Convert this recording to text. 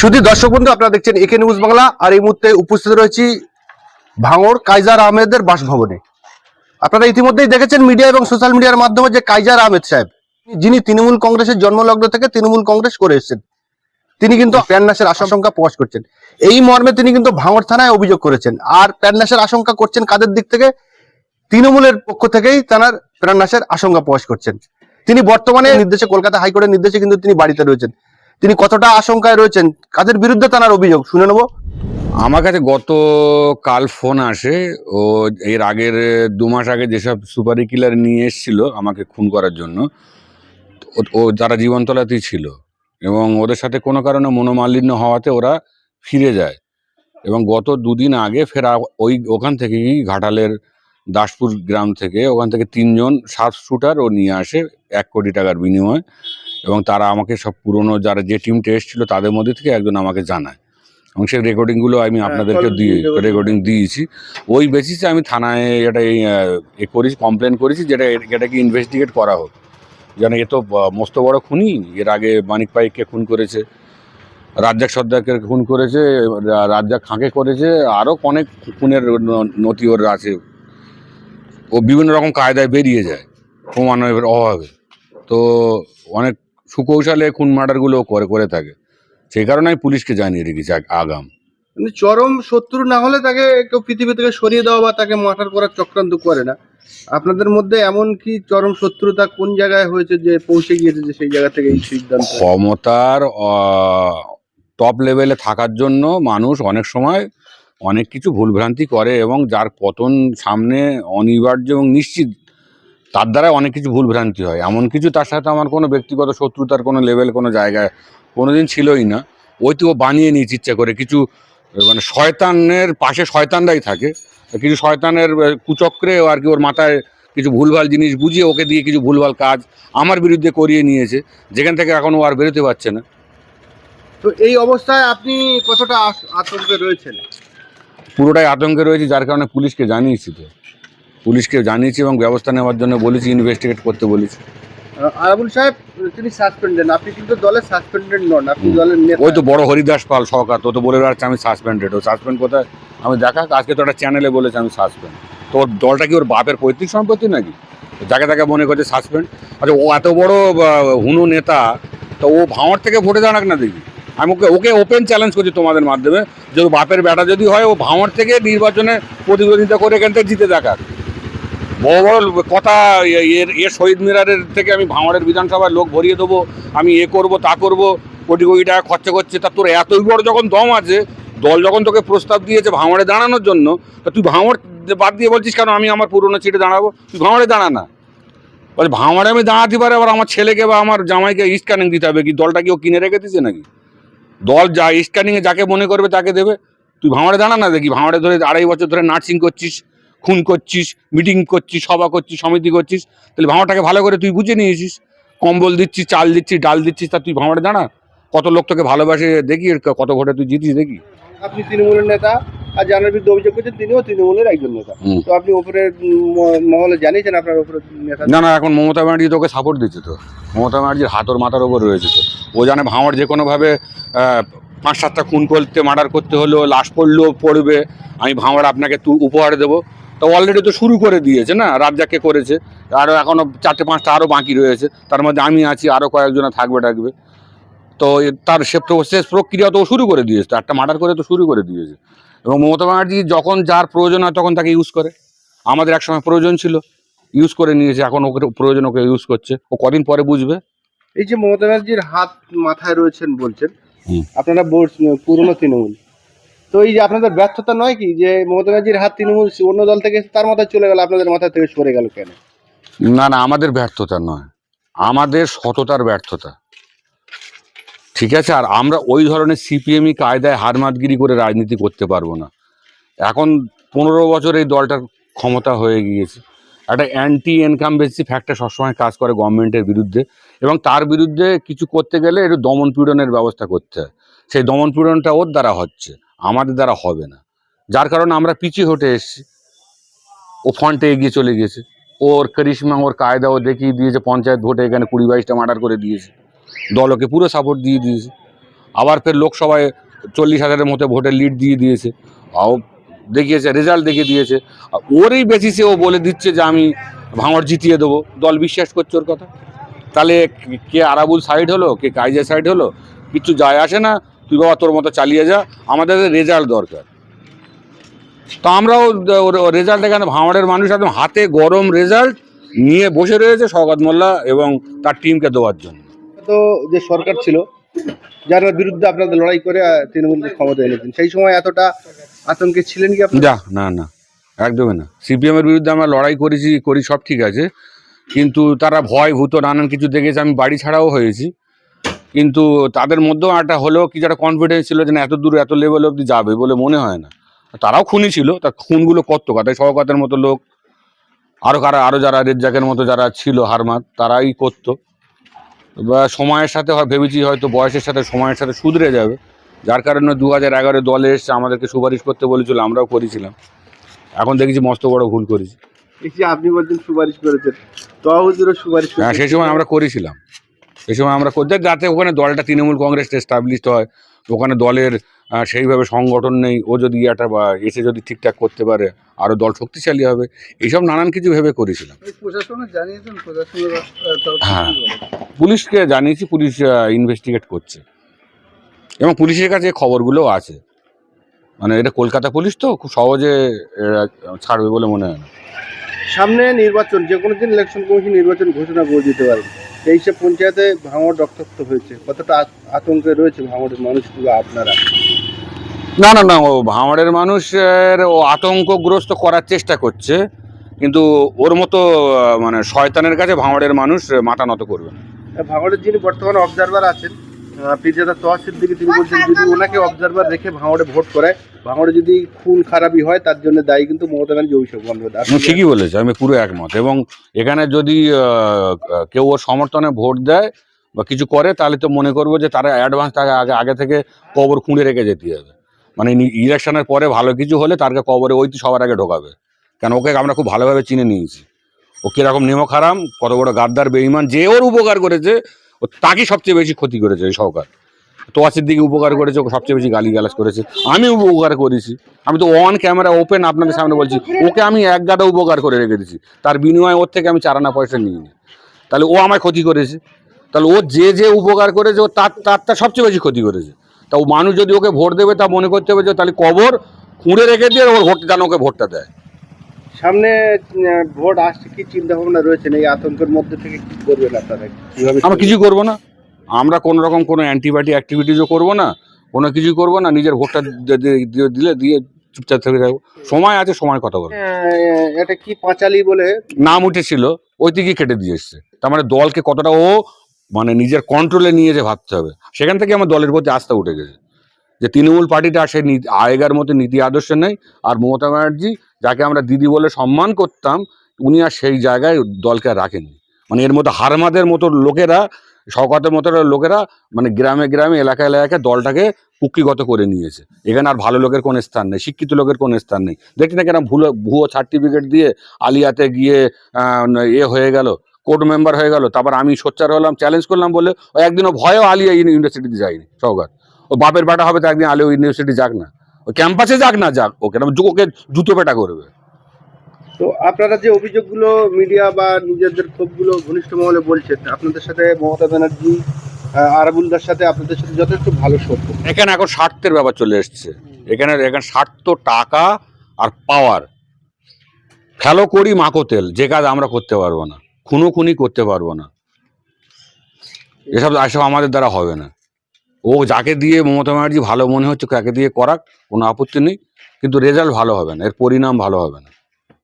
শুধু দর্শক বন্ধু, আপনারা দেখছেন একে নিউজ বাংলা। আর এই মুহূর্তে উপস্থিত রয়েছি ভাঙড় কাইজার আহমেদের বাসভবনে। আপনারা ইতিমধ্যেই দেখেছেন মিডিয়া এবং সোশ্যাল মিডিয়ার মাধ্যমে যে কাইজার আহমেদ সাহেব, যিনি তৃণমূল কংগ্রেসের জন্মলগ্ন থেকে তৃণমূল কংগ্রেস করে এসেছেন, তিনি কিন্তু প্যান্নাসের আশঙ্কা প্রকাশ করছেন। এই মর্মে তিনি কিন্তু ভাঙড় থানায় অভিযোগ করেছেন। আর প্যান্নাসের আশঙ্কা করছেন কাদের দিক থেকে? তৃণমূলের পক্ষ থেকেই তার প্রাণনাশের আশঙ্কা প্রকাশ করছেন। তিনি বর্তমানে নির্দেশে, কলকাতা হাইকোর্টের নির্দেশে কিন্তু তিনি বাড়িতে রয়েছেন। তিনি কতটা আশঙ্কায় রয়েছেন, কাদের বিরুদ্ধে তার অভিযোগ, শুনে নেব। আমার কাছে কাল ফোন আসে। ও এর আগের 2 মাস আগে যেসব সুপারি কিলার নিয়ে এসেছিল আমাকে খুন করার জন্য, ও যারা জীবনতলাতেই ছিল এবং ওদের সাথে কোনো কারণে মনোমালিন্য হওয়াতে ওরা ফিরে যায়। এবং গত 2 দিন আগে ফেরা ওখান থেকেই ঘাটালের দাসপুর গ্রাম থেকে ওখান থেকে 3 জন শার্প শুটার ও নিয়ে আসে 1 কোটি টাকার বিনিময়ে। এবং তারা আমাকে সব পুরনো যারা যে টিমটা এসেছিল তাদের মধ্যে থেকে একজন আমাকে জানায় এবং সেই রেকর্ডিংগুলো আমি আপনাদেরকে রেকর্ডিং দিয়েছি। ওই বেসিসে আমি থানায় এটা করেছি, কমপ্লেন করেছি, এটাকে ইনভেস্টিগেট করা হোক। যেন এ তো মস্ত বড় খুনি। এর আগে মানিক পাইককে খুন করেছে, রাজ্জাক সর্দারকে খুন করেছে, রাজ্জাক খাঁকে করেছে, আরও অনেক খুনের নথি ওর আছে। ও বিভিন্ন রকম কায়দায় বেরিয়ে যায় প্রমাণের অভাবে। তো অনেক সুকৌশলে খুন মার্ডারগুলো করে থাকে। সেই কারণে আমি পুলিশকে জানিয়ে রেখেছি আগাম। চরম শত্রু না হলে তাকে কেউ পৃথিবী থেকে সরিয়ে দেওয়া বা তাকে মার্ডার করার চক্রান্ত করে না। আপনাদের মধ্যে এমন কি চরম শত্রুতা কোন জায়গায় হয়েছে যে পৌঁছে গিয়েছে যে সেই জায়গা থেকে এই সিদ্ধান্ত? ক্ষমতার টপ লেভেলে থাকার জন্য মানুষ অনেক সময় অনেক কিছু ভুলভ্রান্তি করে এবং যার পতন সামনে অনিবার্য এবং নিশ্চিত, তার দ্বারা অনেক কিছু ভুলভ্রান্তি হয়। এমন কিছু তার সাথে আমার কোনো ব্যক্তিগত শত্রুতার কোনো লেভেল কোনো জায়গায় কোনোদিন ছিলই না। ওই তো ও বানিয়ে নিয়েছে ইচ্ছা করে। কিছু মানে শয়তানের পাশে শয়তানরাই থাকে, কিছু শয়তানের কুচক্রে আর কি ওর মাথায় কিছু ভুলভাল জিনিস বুঝিয়ে ওকে দিয়ে কিছু ভুলভাল কাজ আমার বিরুদ্ধে করিয়ে নিয়েছে, যেখান থেকে এখন ও আর বেরোতে পারছে না। তো এই অবস্থায় আপনি কতটা আতঙ্কে রয়েছেন? পুরোটাই আতঙ্কে রয়েছে, যার কারণে পুলিশকে জানিয়েছি। তো পুলিশকে জানিয়েছি এবং ব্যবস্থা নেওয়ার জন্য বলেছি, ইনভেস্টিগেট করতে বলেছি। আরাবুল সাহেব তিনি সাসপেন্ডেড, আপনি কিন্তু দলের সাসপেন্ডেড নন, আপনি দলের নেতা। ওই তো বড় হরিদাস পাল সরকার তো বলে বেড়াচ্ছে আমি সাসপেন্ডেড। ও সাসপেন্ড কোথায় আমি দেখাক। আজকে তো একটা চ্যানেলে বলেছে আমি সাসপেন্ড। তো ওর দলটা কি ওর বাপের পৈতৃক সম্পত্তি নাকি যাকে তাকে মনে করছে সাসপেন্ড? আচ্ছা, ও এত বড় হুনো নেতা, তো ও ভাঁড় থেকে ভোটে দাঁড়াক না দেখি। আমি ওকে ওপেন চ্যালেঞ্জ করছি তোমাদের মাধ্যমে, যে বাপের বেটা যদি হয় ও ভাঁড় থেকে নির্বাচনে প্রতিদ্বন্দ্বিতা করে এখান থেকে জিতে দেখাক। বড় বড় কথা, এর শহীদ মিনারের থেকে আমি ভাঁড়ের বিধানসভায় লোক ভরিয়ে দেবো, আমি করব তা করব, কোটি কোটি টাকা খরচা করছে। তা তোর এতই বড় যখন দম আছে, দল যখন তোকে প্রস্তাব দিয়েছে ভাঁড়ে দাঁড়ানোর জন্য, তা তুই ভাঁড় বাদ দিয়ে বলছিস কেন আমি আমার পুরনো সিটে দাঁড়াবো? তুই ভাঁড়ে দাঁড়া না। বলছে ভাঁড়ে আমি দাঁড়াতে পারে, আবার আমার ছেলেকে বা আমার জামাইকে স্ক্যানিং দিতে হবে কি? দলটা কি ও কিনে রেখে দিচ্ছে নাকি? দল যা স্ক্যানিংয়ে যাকে মনে করবে তাকে দেবে। তুই ভাঁড়ে দাঁড়া না দেখি। ভাঁড়ে ধরে 2.5 বছর ধরে নার্সিং করছিস, খুন করছিস, মিটিং করছিস, সভা করছিস, সমিতি করছিস, তাহলে ভাঁড়টাকে ভালো করে তুই বুঝে নিয়েছিস। কম্বল দিচ্ছিস, চাল দিচ্ছিস, ডাল দিচ্ছিস, তা তুই ভাঁড়ে দাঁড়া। কত লোক তোকে ভালোবাসে দেখি, কত ভোটে তুই জিতিস দেখি। আপনি তৃণমূলের নেতা, আর যার বিরুদ্ধে অভিযোগ করছেন তিনিও তৃণমূলের একজন নেতা। তো আপনি উপরের মহলে জানিয়েছেন আপনার উপরে নেতা? না, এখন মমতা ব্যানার্জি তোকে সাপোর্ট দিচ্ছে। তো মমতা ব্যানার্জির হাতর মাথার ওপর রয়েছে। তো ও জানে ভাঁড় যে কোনোভাবে 5-7টা খুন করতে, মার্ডার করতে হলেও, লাশ পড়লেও পড়বে, আমি ভাঁড় আপনাকে উপহার দেবো। তো অলরেডি তো শুরু করে দিয়েছে না, রাজ্জাককে করেছে, আরও এখনও 4-5টা আরও বাকি রয়েছে, তার মধ্যে আমি আছি, আরও কয়েকজনা থাকবে। তো তার শেষ প্রক্রিয়া তো শুরু করে দিয়েছে, একটা মার্ডার করে তো শুরু করে দিয়েছে। এবং মমতা ব্যানার্জি যখন যার প্রয়োজন হয় তখন তাকে ইউজ করে। আমাদের একসময় প্রয়োজন ছিল, ইউজ করে নিয়েছে, এখন ওকে প্রয়োজন ওকে ইউজ করছে। ও কদিন পরে বুঝবে। এই যে মমতা ব্যানার্জির হাত মাথায় রয়েছেন বলছেন, আপনারা পুরনো তৃণমূল, তো এই যে আপনাদের ব্যর্থতা নয় কি যে মমতা ব্যানার্জির হাত তৃণমূল অন্য দল থেকে তার মাথায় চলে গেল, আপনাদের মাথা থেকে সরে গেল কেন? না, আমাদের ব্যর্থতা নয়, আমাদের সততার ব্যর্থতা। ঠিক আছে? আর আমরা ওই ধরনের সিপিএমই কায়দায় হারমাতগিরি করে রাজনীতি করতে পারবো না। এখন 15 বছর এই দলটার ক্ষমতা হয়ে গিয়েছে। একটা অ্যান্টি ইনকামবেন্সি ফ্যাক্টর সবসময় কাজ করে গভর্নমেন্টের বিরুদ্ধে, এবং তার বিরুদ্ধে কিছু করতে গেলে একটু দমন পীড়নের ব্যবস্থা করতে হয়। সেই দমন পীড়নটা ওর দ্বারা হচ্ছে, আমাদের দ্বারা হবে না। যার কারণে আমরা পিছিয়ে হটে এসেছি, ও ফ্রন্টে এগিয়ে চলে গেছে। ওর করিশ্মা, ওর কায়দা ও দেখিয়ে দিয়েছে। পঞ্চায়েত ভোটে এখানে 20-22টা মার্ডার করে দিয়েছে, দল ওকে পুরো সাপোর্ট দিয়ে দিয়েছে। আবার ফের লোকসভায় 40,000-এর মতো ভোটের লিড দিয়ে দিয়েছে, দেখিয়েছে, রেজাল্ট দেখিয়ে দিয়েছে। আর ওরই বেসিসে ও বলে দিচ্ছে যে আমি ভাঙড় জিতিয়ে দেবো, দল বিশ্বাস করছে ওর কথা। তাহলে কে আরাবুল সাইড হলো, কে কাইজা সাইড হলো, কিচ্ছু যায় আসে না। তুই বাবা তোর মতো চালিয়ে যা, আমাদের রেজাল্ট দরকার। তো আমরাও রেজাল্ট, এখানে ভাঙড়ের মানুষ একদম হাতে গরম রেজাল্ট নিয়ে বসে রয়েছে শওকত মোল্লা এবং তার টিমকে দেওয়ার জন্য। তো যে সরকার ছিল যার বিরুদ্ধে আপনাদের লড়াই করে তৃণমূলকে ক্ষমতা এনেছেন, সেই সময় এতটা আতঙ্কে ছিলেন কি আপনি? না একদমই না। সিপিএম এর বিরুদ্ধে আমরা লড়াই করি সব ঠিক আছে, কিন্তু তারা ভয় ভূত নানান কিছু দেখেছে। আমি বাড়ি ছাড়াও হয়েছি, কিন্তু তাদের মধ্যেও একটা হলেও কিছু একটা কনফিডেন্স ছিল যে না এত দূর এত লেভেল অব্দি যাবে বলে মনে হয় না। তারাও খুনি ছিল, তার খুনগুলো করতো কথা, শওকতের মতো লোক আরো যারা রেজ্জাকের মতো যারা ছিল হারমাত, তারাই করতো। বা সময়ের সাথে ভেবেছি হয়তো বয়সের সাথে সময়ের সাথে শুধরে যাবে, যার কারণে 2011 দলে এসছে, আমাদেরকে সুপারিশ করতে বলেছিল, আমরাও করেছিলাম। এখন দেখেছি মস্ত বড় ভুল করেছি। আপনি বলছেন সুপারিশ করেছেন, তো হুজুরও সুপারিশ হ্যাঁ, সেই সময় আমরা করেছিলাম। সেই সময় আমরা করতে, যাতে ওখানে দলটা তৃণমূল কংগ্রেস এস্টাবলিশড হয়, ওখানে দলের সেইভাবে সংগঠন নেই, ও যদি একটা এসে যদি ঠিকঠাক করতে পারে আরও দল শক্তিশালী হবে, এইসব নানান কিছু ভেবে করেছিলাম। হ্যাঁ, পুলিশকে জানিয়েছি, পুলিশ ইনভেস্টিগেট করছে এবং পুলিশের কাছে খবরগুলোও আছে। মানে এটা কলকাতা পুলিশ, তো খুব সহজে এরা ছাড়বে বলে মনে হয় না। সামনে নির্বাচন, যে কোনো দিন ইলেকশন কমিশন নির্বাচন ঘোষণা করে দিতে পারে, এই সব পঞ্চায়েতে ভাঙড় রক্তাক্ত হয়েছে, কতটা আতঙ্কে রয়েছে ভাঙড়ের মানুষগুলো আপনারা? না, ও ভাঙড়ের মানুষের ও আতঙ্কগ্রস্ত করার চেষ্টা করছে, কিন্তু ওর মতো মানে শয়তানের কাছে ভাঙড়ের মানুষ মাথা নত করবে না। ভাঙড়ের যিনি বর্তমানে অবজারভার আছেন পীরজাদা তোহা সিদ্দিকী, তিনি বলছেন যদি ওনাকে অবজারভার রেখে ভাঙড়ে ভোট করায়, ভাঙড়ে যদি খুন খারাপি হয় তার জন্য দায়ী কিন্তু মমতা ব্যানার্জি, অভিষেক বন্দ্যোপাধ্যায়। ঠিকই বলেছে, আমি পুরো একমত। এবং এখানে যদি কেউ ওর সমর্থনে ভোট দেয় বা কিছু করে, তাহলে তো মনে করবো যে তারা অ্যাডভান্স তাকে আগে থেকে কবর খুঁড়ে রেখে যেতে হবে। মানে ইলেকশনের পরে ভালো কিছু হলে তারকে কবরে ওইটি সবার আগে ঢোকাবে, কেন ওকে আমরা খুব ভালোভাবে চিনে নিয়েছি। ও কিরকম নিমক হারাম, কত বড় গাদ্দার বেঈমান, যে ওর উপকার করেছে ও তাকে সবচেয়ে বেশি ক্ষতি করেছে। এই সরকার তোয়া সিদ্দিকী উপকার করেছে, ওকে সবচেয়ে বেশি গালিগালাজ করেছে। আমি উপকার করেছি, আমি তো অন ক্যামেরা ওপেন আপনাদের সামনে বলছি, ওকে আমি এক গাদা উপকার করে রেখে দিয়েছি, তার বিনিময়ে ওর থেকে আমি 4 আনা পয়সা নিইনি। তাহলে ও আমায় ক্ষতি করেছে, তাহলে ও যে উপকার করেছে ও তার সবচেয়ে বেশি ক্ষতি করেছে। তা ও মানুষ যদি ওকে ভোট দেবে, তা মনে করতে হবে যে তাহলে কবর খুঁড়ে রেখে দিয়ে ওর ভোট যেন ওকে ভোটটা দেয়। সামনে ভোট আসছে, কি চিন্তা ভাবনা রয়েছে এই আতঙ্কের মধ্যে থেকে? কি করবেন আপনারা? আমরা কিছু করবো না, আমরা কোনো রকম কোনো অ্যান্টিবায়োটিক অ্যাক্টিভিটিসও করবো না, কোনো কিছুই করবো না। নিজের ভোটটা দিয়ে চুপচাপ থেকে যাবো। সময় আছে, সময় কথা বলবো। এটা কি পাঁচালি বলে নাম উঠেছিল, ওই দিকেই কেটে দিয়ে এসছে। তার মানে দলকে কতটা ও মানে নিজের কন্ট্রোলে নিয়ে যে ভাবতে হবে, সেখান থেকে আমার দলের প্রতি আস্থা উঠে গেছে যে তৃণমূল পার্টিটা সে আগেকার মতো নীতি আদর্শ নেই। আর মমতা ব্যানার্জি, যাকে আমরা দিদি বলে সম্মান করতাম, উনি আর সেই জায়গায় দলকে আর রাখেননি। মানে এর মতো হারমাদের মতো লোকেরা, শওকতের মতো লোকেরা মানে গ্রামে গ্রামে এলাকায় এলাকায় দলটাকে কুক্ষিগত করে নিয়েছে। এখানে আর ভালো লোকের কোনো স্থান নেই, শিক্ষিত লোকের কোনো স্থান নেই। দেখছি না কেন ভুয়ো সার্টিফিকেট দিয়ে আলিয়াতে গিয়ে হয়ে গেল, কোর্ট মেম্বার হয়ে গেল, তারপর আমি সোচ্চার হলাম, চ্যালেঞ্জ করলাম বলে ও একদিনও ভয়েও আলিয়া ইউনিভার্সিটিতে যায়নি। শওকত ও বাপের বেটা হবে, তো একদিন আলিয়া ইউনিভার্সিটি যাক না, ও ক্যাম্পাসে যাক না যাক, ওকে জুতো পেটা করবে। তো আপনারা যে অভিযোগগুলো মিডিয়া বা নিজেদের ক্ষোভগুলো ঘনিষ্ঠ মহলে বলছেন, আপনাদের সাথে মমতা ব্যানার্জি, আরাবুলদার সাথে আপনাদের সাথে যথেষ্ট ভালো সম্পর্ক। এখানে এখন স্বার্থের ব্যাপার চলে এসছে। এখানে স্বার্থ, টাকা আর পাওয়ার ফেলো করি মাকোতেল, যে কাজ আমরা করতে পারবো না, খুনি করতে পারবো না, এসব আমাদের দ্বারা হবে না। ও যাকে দিয়ে মমতা ব্যানার্জি ভালো মনে হচ্ছে তাকে দিয়ে করাক, কোনো আপত্তি নেই, কিন্তু রেজাল্ট ভালো হবে না, এর পরিণাম ভালো হবে না।